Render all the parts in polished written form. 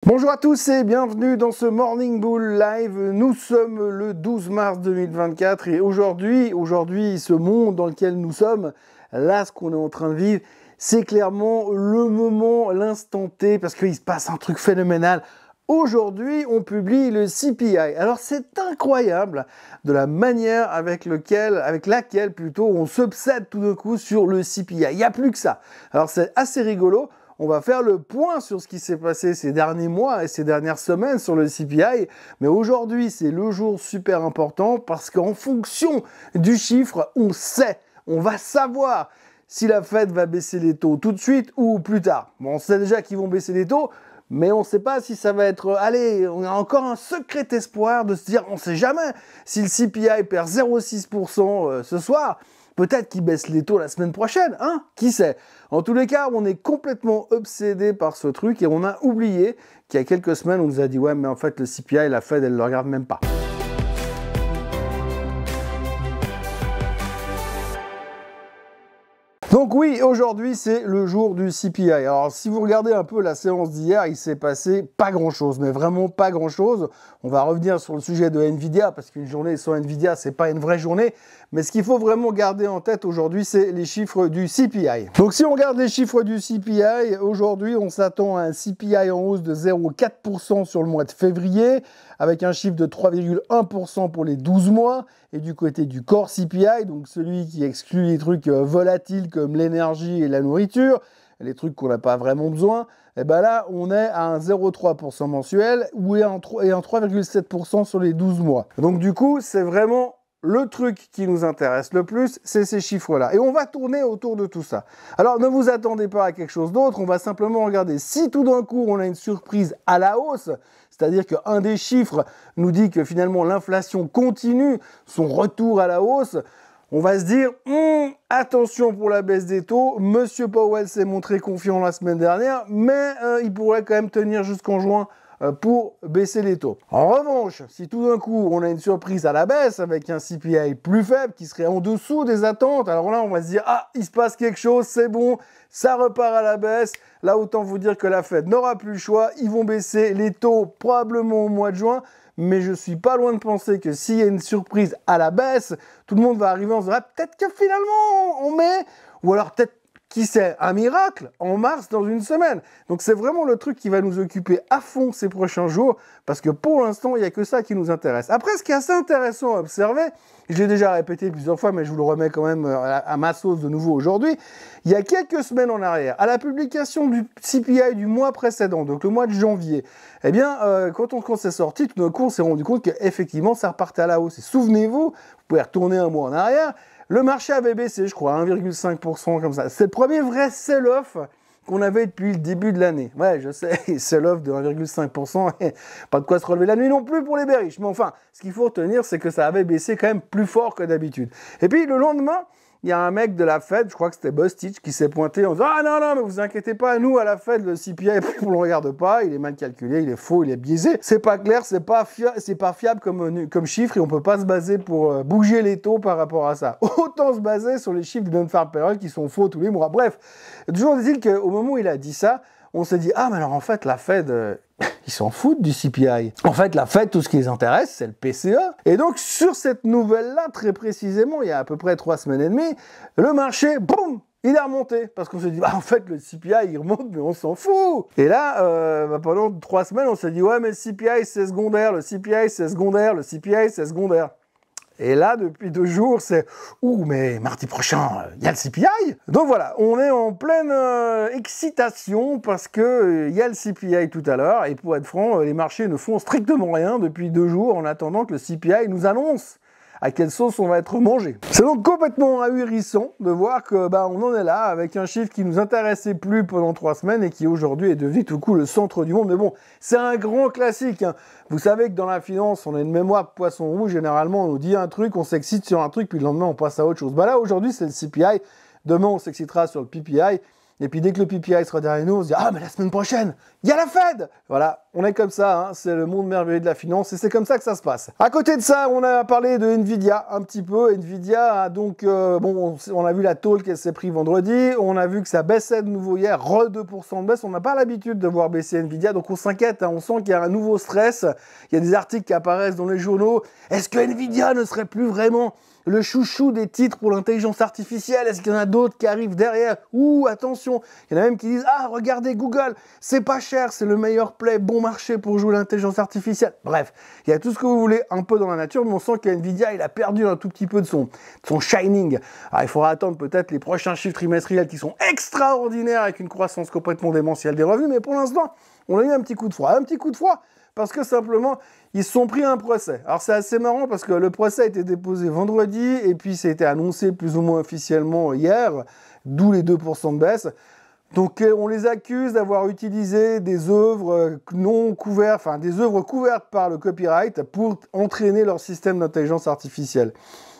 Bonjour à tous et bienvenue dans ce Morning Bull Live. Nous sommes le 12 mars 2024 et aujourd'hui, ce monde dans lequel nous sommes, là, ce qu'on est en train de vivre, c'est clairement le moment, l'instant T, parce qu'il se passe un truc phénoménal. Aujourd'hui, on publie le CPI. Alors, c'est incroyable de la manière avec laquelle on s'obsède tout d'un coup sur le CPI. Il n'y a plus que ça. Alors, c'est assez rigolo. On va faire le point sur ce qui s'est passé ces derniers mois et ces dernières semaines sur le CPI. Mais aujourd'hui, c'est le jour super important parce qu'en fonction du chiffre, on va savoir si la Fed va baisser les taux tout de suite ou plus tard. Bon, on sait déjà qu'ils vont baisser les taux, mais on ne sait pas si ça va être... Allez, on a encore un secret espoir de se dire, on ne sait jamais si le CPI perd 0,6% ce soir. Peut-être qu'ils baissent les taux la semaine prochaine, hein? Qui sait? En tous les cas, on est complètement obsédé par ce truc et on a oublié qu'il y a quelques semaines, on nous a dit « Ouais, mais en fait, le CPI, la Fed, elle ne le regarde même pas. » Donc oui, aujourd'hui, c'est le jour du CPI. Alors, si vous regardez un peu la séance d'hier, il s'est passé pas grand-chose, mais vraiment pas grand-chose. On va revenir sur le sujet de Nvidia, parce qu'une journée sans Nvidia, c'est pas une vraie journée. Mais ce qu'il faut vraiment garder en tête aujourd'hui, c'est les chiffres du CPI. Donc si on regarde les chiffres du CPI, aujourd'hui, on s'attend à un CPI en hausse de 0,4% sur le mois de février, avec un chiffre de 3,1% pour les 12 mois. Et du côté du core CPI, donc celui qui exclut les trucs volatiles comme l'énergie et la nourriture, les trucs qu'on n'a pas vraiment besoin, et ben là, on est à un 0,3% mensuel et un 3,7% sur les 12 mois. Donc du coup, c'est vraiment le truc qui nous intéresse le plus, c'est ces chiffres-là. Et on va tourner autour de tout ça. Alors, ne vous attendez pas à quelque chose d'autre, on va simplement regarder si tout d'un coup, on a une surprise à la hausse, c'est-à-dire qu'un des chiffres nous dit que finalement, l'inflation continue son retour à la hausse, on va se dire, attention pour la baisse des taux, Monsieur Powell s'est montré confiant la semaine dernière, mais il pourrait quand même tenir jusqu'en juin pour baisser les taux. En revanche, si tout d'un coup on a une surprise à la baisse avec un CPI plus faible qui serait en dessous des attentes, alors là on va se dire il se passe quelque chose, c'est bon, ça repart à la baisse. Là autant vous dire que la Fed n'aura plus le choix, ils vont baisser les taux probablement au mois de juin. Mais je suis pas loin de penser que s'il y a une surprise à la baisse, tout le monde va arriver en se disant peut-être que finalement on met, ou alors peut-être qui sait, un miracle en mars dans une semaine. Donc c'est vraiment le truc qui va nous occuper à fond ces prochains jours, parce que pour l'instant, il n'y a que ça qui nous intéresse. Après, ce qui est assez intéressant à observer, je l'ai déjà répété plusieurs fois, mais je vous le remets quand même à ma sauce de nouveau aujourd'hui, il y a quelques semaines en arrière, à la publication du CPI du mois précédent, donc le mois de janvier, eh bien, quand c'est sorti, tout d'un coup, on s'est rendu compte qu'effectivement, ça repartait à la hausse. Et souvenez-vous, vous pouvez retourner un mois en arrière, le marché avait baissé, je crois, à 1,5% comme ça. C'est le premier vrai sell-off qu'on avait depuis le début de l'année. Ouais, je sais, sell-off de 1,5%, pas de quoi se relever la nuit non plus pour les bearish. Mais enfin, ce qu'il faut retenir, c'est que ça avait baissé quand même plus fort que d'habitude. Et puis, le lendemain, il y a un mec de la Fed, je crois que c'était Bostich, qui s'est pointé en disant « Ah non, mais vous inquiétez pas, nous, à la Fed, le CPI, on le regarde pas, il est mal calculé, il est faux, il est biaisé. C'est pas clair, c'est pas fiable comme chiffre et on peut pas se baser pour bouger les taux par rapport à ça. Autant se baser sur les chiffres du non-farm payroll qui sont faux tous les mois. Bref, toujours dit-il qu'au moment où il a dit ça, on s'est dit « Ah, mais alors en fait, la Fed... ils s'en foutent du CPI. En fait, la Fed, tout ce qui les intéresse, c'est le PCE. Et donc, sur cette nouvelle-là, très précisément, il y a à peu près 3 semaines et demie, le marché, boum, il a remonté. Parce qu'on s'est dit, en fait, le CPI, il remonte, mais on s'en fout. Et là, pendant 3 semaines, on s'est dit, ouais, mais le CPI, c'est secondaire, le CPI, c'est secondaire, le CPI, c'est secondaire. Et là, depuis 2 jours, c'est « Ouh, mais mardi prochain, il y a le CPI !» Donc voilà, on est en pleine excitation parce que y a le CPI tout à l'heure. Et pour être franc, les marchés ne font strictement rien depuis 2 jours en attendant que le CPI nous annonce à quelle sauce on va être mangé. C'est donc complètement ahurissant de voir que on en est là avec un chiffre qui nous intéressait plus pendant 3 semaines et qui aujourd'hui est devenu tout coup le centre du monde. Mais bon, c'est un grand classique. Hein. Vous savez que dans la finance, on a une mémoire de poisson rouge. Généralement, on nous dit un truc, on s'excite sur un truc, puis le lendemain, on passe à autre chose. Là, aujourd'hui, c'est le CPI. Demain, on s'excitera sur le PPI. Et puis dès que le PPI sera derrière nous, on se dit « Ah, mais la semaine prochaine, il y a la Fed !» Voilà, on est comme ça, hein, c'est le monde merveilleux de la finance et c'est comme ça que ça se passe. À côté de ça, on a parlé de Nvidia un petit peu. Nvidia a donc, on a vu la tôle qu'elle s'est pris vendredi, on a vu que ça baissait de nouveau hier, 2% de baisse. On n'a pas l'habitude de voir baisser Nvidia, donc on s'inquiète, hein, on sent qu'il y a un nouveau stress. Il y a des articles qui apparaissent dans les journaux. Est-ce que Nvidia ne serait plus vraiment le chouchou des titres pour l'intelligence artificielle? Est-ce qu'il y en a d'autres qui arrivent derrière? Ouh, attention, il y en a même qui disent « Ah, regardez Google, c'est pas cher, c'est le meilleur play, bon marché pour jouer l'intelligence artificielle. » Bref, il y a tout ce que vous voulez un peu dans la nature, mais on sent qu'NVIDIA, il a perdu un tout petit peu de son shining. Alors, il faudra attendre peut-être les prochains chiffres trimestriels qui sont extraordinaires avec une croissance complètement démentielle des revenus, mais pour l'instant, on a eu un petit coup de froid. Un petit coup de froid parce que simplement, ils se sont pris un procès. Alors c'est assez marrant parce que le procès a été déposé vendredi et puis ça a été annoncé plus ou moins officiellement hier, d'où les 2% de baisse. Donc on les accuse d'avoir utilisé des œuvres non couvertes, enfin des œuvres couvertes par le copyright pour entraîner leur système d'intelligence artificielle.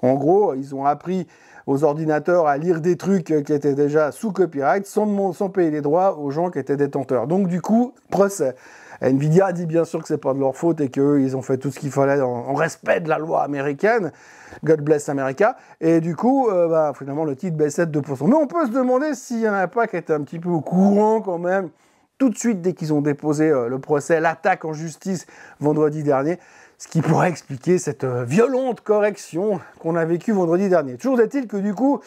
En gros, ils ont appris aux ordinateurs à lire des trucs qui étaient déjà sous copyright sans payer les droits aux gens qui étaient détenteurs. Donc du coup, procès. Nvidia dit bien sûr que c'est pas de leur faute et qu'eux, ils ont fait tout ce qu'il fallait en respect de la loi américaine. God bless America. Et du coup, finalement, le titre baissait de 2%. Mais on peut se demander s'il n'y en a pas qui étaient un petit peu au courant quand même, tout de suite dès qu'ils ont déposé le procès, l'attaque en justice vendredi dernier, ce qui pourrait expliquer cette violente correction qu'on a vécue vendredi dernier. Toujours est-il que du coup,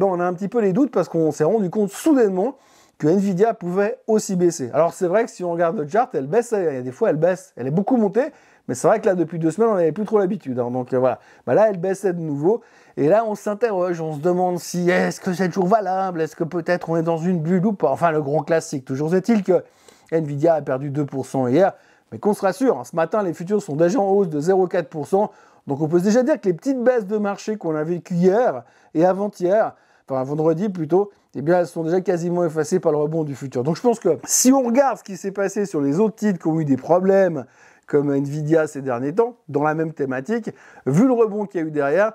on a un petit peu les doutes parce qu'on s'est rendu compte soudainement que Nvidia pouvait aussi baisser. Alors c'est vrai que si on regarde le chart, elle baisse, il y a des fois elle baisse, elle est beaucoup montée, mais c'est vrai que là depuis 2 semaines on n'avait plus trop l'habitude, hein, donc voilà. Là elle baissait de nouveau, et là on s'interroge, on se demande si est-ce que c'est toujours valable, est-ce que peut-être on est dans une bulle ou pas, enfin le grand classique. Toujours est-il que Nvidia a perdu 2% hier, mais qu'on se rassure, hein, ce matin les futurs sont déjà en hausse de 0,4%, donc on peut déjà dire que les petites baisses de marché qu'on a vécues hier et avant-hier, enfin vendredi plutôt, eh bien elles sont déjà quasiment effacées par le rebond du futur. Donc je pense que si on regarde ce qui s'est passé sur les autres titres qui ont eu des problèmes, comme Nvidia ces derniers temps, dans la même thématique, vu le rebond qu'il y a eu derrière,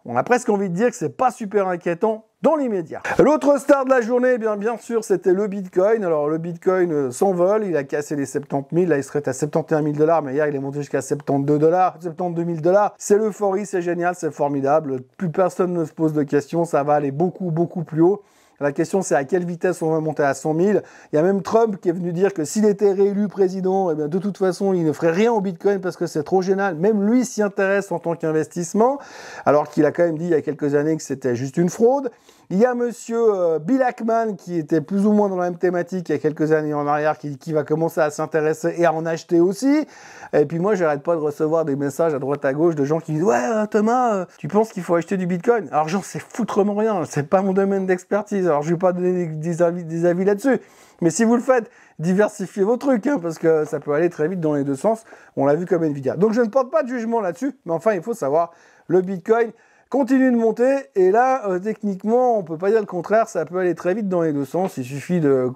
on a presque envie de dire que c'est pas super inquiétant dans l'immédiat. L'autre star de la journée, bien sûr, c'était le Bitcoin. Alors le Bitcoin s'envole, il a cassé les 70 000, là il serait à 71 000 $, mais hier il est monté jusqu'à 72 000 $. C'est l'euphorie, c'est génial, c'est formidable. Plus personne ne se pose de questions, ça va aller beaucoup plus haut. La question, c'est à quelle vitesse on va monter à 100 000. Il y a même Trump qui est venu dire que s'il était réélu président, de toute façon, il ne ferait rien au Bitcoin parce que c'est trop génial. Même lui s'y intéresse en tant qu'investissement, alors qu'il a quand même dit il y a quelques années que c'était juste une fraude. Il y a monsieur Bill Ackman qui était plus ou moins dans la même thématique il y a quelques années en arrière, qui va commencer à s'intéresser et à en acheter aussi. Et puis moi, j'arrête pas de recevoir des messages à droite à gauche de gens qui disent « Ouais, Thomas, tu penses qu'il faut acheter du Bitcoin ?» Alors j'en sais foutrement rien, c'est pas mon domaine d'expertise, alors je vais pas donner des avis là-dessus. Mais si vous le faites, diversifiez vos trucs, hein, parce que ça peut aller très vite dans les deux sens. On l'a vu comme Nvidia. Donc je ne porte pas de jugement là-dessus, mais enfin, il faut savoir, le Bitcoin continue de monter, et là, techniquement, on peut pas dire le contraire, ça peut aller très vite dans les deux sens, il suffit d'un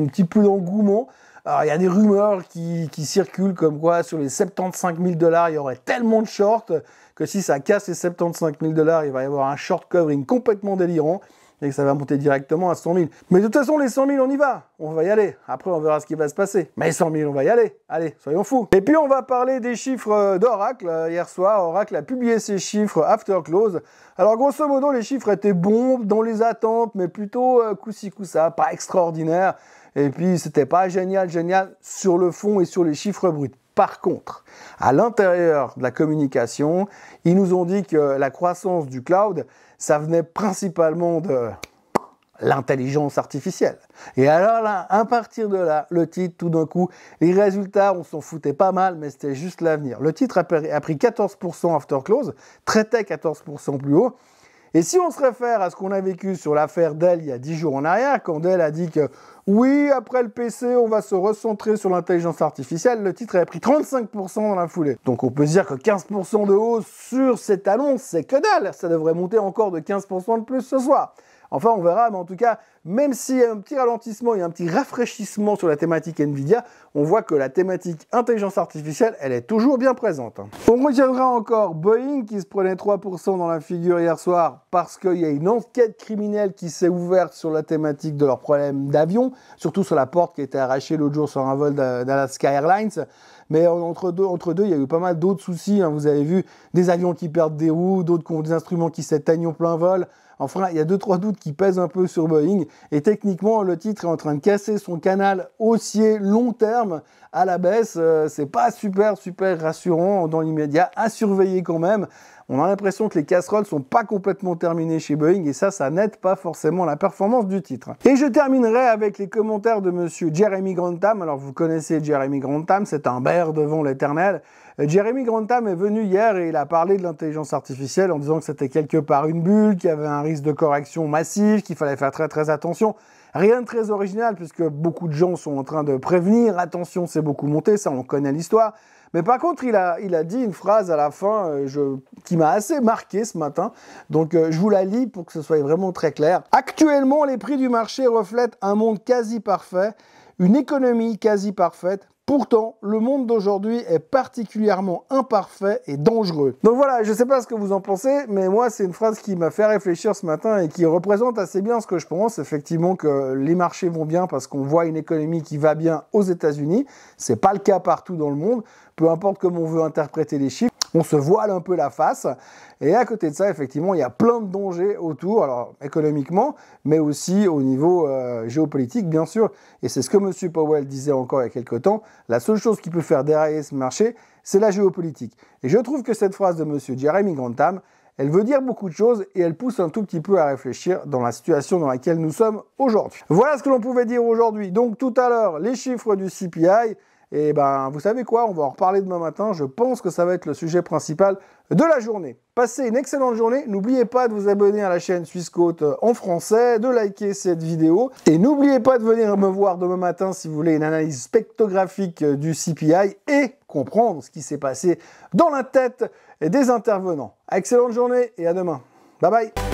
petit peu d'engouement. Alors, il y a des rumeurs qui circulent comme quoi, sur les 75 000 $, il y aurait tellement de shorts que si ça casse les 75 000 $, il va y avoir un short covering complètement délirant, et que ça va monter directement à 100 000. Mais de toute façon, les 100 000, on y va. On va y aller. Après, on verra ce qui va se passer. Mais 100 000, on va y aller. Allez, soyons fous. Et puis, on va parler des chiffres d'Oracle. Hier soir, Oracle a publié ses chiffres after close. Alors, grosso modo, les chiffres étaient bons dans les attentes, mais plutôt coup-ci, coup-ça, pas extraordinaire. Et puis, c'était pas génial sur le fond et sur les chiffres bruts. Par contre, à l'intérieur de la communication, ils nous ont dit que la croissance du cloud, ça venait principalement de l'intelligence artificielle. Et alors là, à partir de là, le titre, tout d'un coup, les résultats, on s'en foutait pas mal, mais c'était juste l'avenir. Le titre a pris 14% after close, traitait 14% plus haut. Et si on se réfère à ce qu'on a vécu sur l'affaire Dell il y a 10 jours en arrière, quand Dell a dit que oui, après le PC, on va se recentrer sur l'intelligence artificielle, le titre a pris 35% dans la foulée. Donc on peut se dire que 15% de hausse sur cette annonce, c'est que dalle. Ça devrait monter encore de 15% de plus ce soir. Enfin, on verra, mais en tout cas, même s'il y a un petit ralentissement et un petit rafraîchissement sur la thématique Nvidia, on voit que la thématique intelligence artificielle, elle est toujours bien présente. On retiendra encore Boeing qui se prenait 3% dans la figure hier soir parce qu'il y a une enquête criminelle qui s'est ouverte sur la thématique de leurs problèmes d'avion, surtout sur la porte qui a été arrachée l'autre jour sur un vol d'Alaska Airlines. Mais entre deux, il y a eu pas mal d'autres soucis. Vous avez vu des avions qui perdent des roues, d'autres qui ont des instruments qui s'éteignent en plein vol. Enfin, il y a 2-3 doutes qui pèsent un peu sur Boeing. Et techniquement, le titre est en train de casser son canal haussier long terme à la baisse. C'est pas super rassurant dans l'immédiat. À surveiller quand même. On a l'impression que les casseroles sont pas complètement terminées chez Boeing et ça n'aide pas forcément la performance du titre. Et je terminerai avec les commentaires de monsieur Jeremy Grantham. Alors vous connaissez Jeremy Grantham, c'est un bear devant l'éternel. Jeremy Grantham est venu hier et il a parlé de l'intelligence artificielle en disant que c'était quelque part une bulle, qu'il y avait un risque de correction massif, qu'il fallait faire très attention. Rien de très original puisque beaucoup de gens sont en train de prévenir, attention c'est beaucoup monté, ça on connaît l'histoire. Mais par contre, il a dit une phrase à la fin qui m'a assez marqué ce matin. Donc, je vous la lis pour que ce soit vraiment très clair. Actuellement, les prix du marché reflètent un monde quasi parfait, une économie quasi parfaite. Pourtant, le monde d'aujourd'hui est particulièrement imparfait et dangereux. Donc voilà, je ne sais pas ce que vous en pensez, mais moi, c'est une phrase qui m'a fait réfléchir ce matin et qui représente assez bien ce que je pense. Effectivement que les marchés vont bien parce qu'on voit une économie qui va bien aux États-Unis. C'est pas le cas partout dans le monde. Peu importe comment on veut interpréter les chiffres, on se voile un peu la face. Et à côté de ça, effectivement, il y a plein de dangers autour, alors économiquement, mais aussi au niveau géopolitique, bien sûr. Et c'est ce que M. Powell disait encore il y a quelques temps. La seule chose qui peut faire dérailler ce marché, c'est la géopolitique. Et je trouve que cette phrase de M. Jeremy Grantham, elle veut dire beaucoup de choses et elle pousse un tout petit peu à réfléchir dans la situation dans laquelle nous sommes aujourd'hui. Voilà ce que l'on pouvait dire aujourd'hui. Donc tout à l'heure, les chiffres du CPI. Et ben, vous savez quoi, on va en reparler demain matin. Je pense que ça va être le sujet principal de la journée. Passez une excellente journée. N'oubliez pas de vous abonner à la chaîne Swissquote en français, de liker cette vidéo. Et n'oubliez pas de venir me voir demain matin si vous voulez une analyse spectrographique du CPI et comprendre ce qui s'est passé dans la tête des intervenants. Excellente journée et à demain. Bye bye.